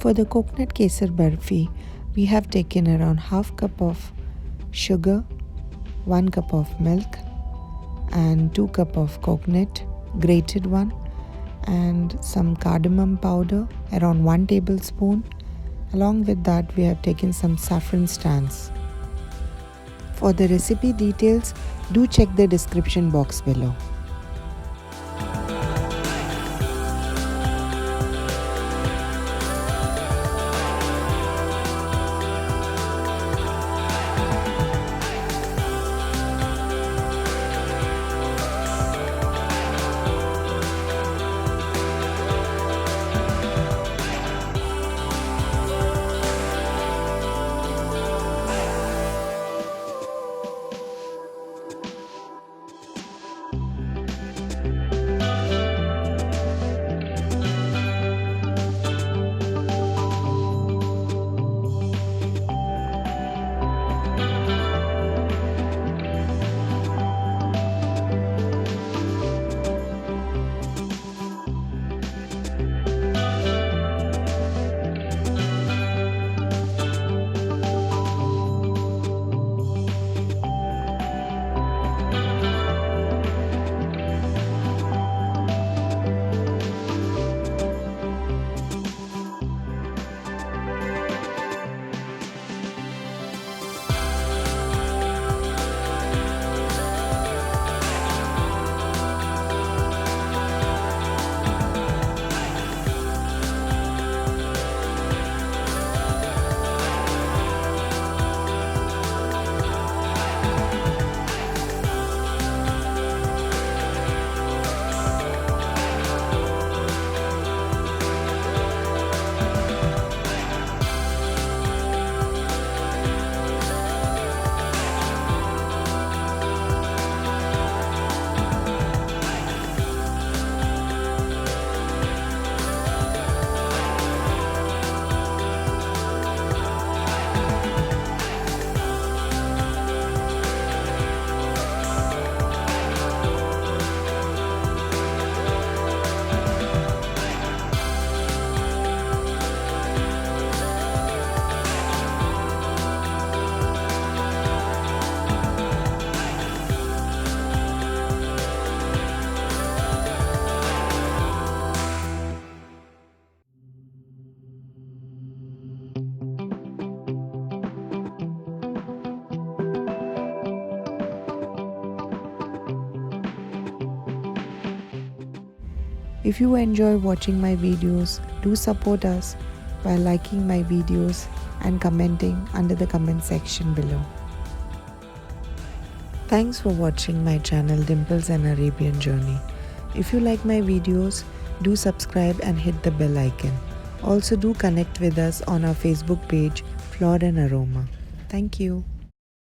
For the coconut Kesar Barfi, we have taken around half cup of sugar, 1 cup of milk and 2 cup of coconut, grated one, and some cardamom powder, around 1 tablespoon. Along with that, we have taken some saffron strands. For the recipe details, do check the description box below. If you enjoy watching my videos, do support us by liking my videos and commenting under the comment section below. Thanks for watching my channel Dimples and Arabian Journey. If you like my videos, do subscribe and hit the bell icon. Also do connect with us on our Facebook page Flora and Aroma. Thank you.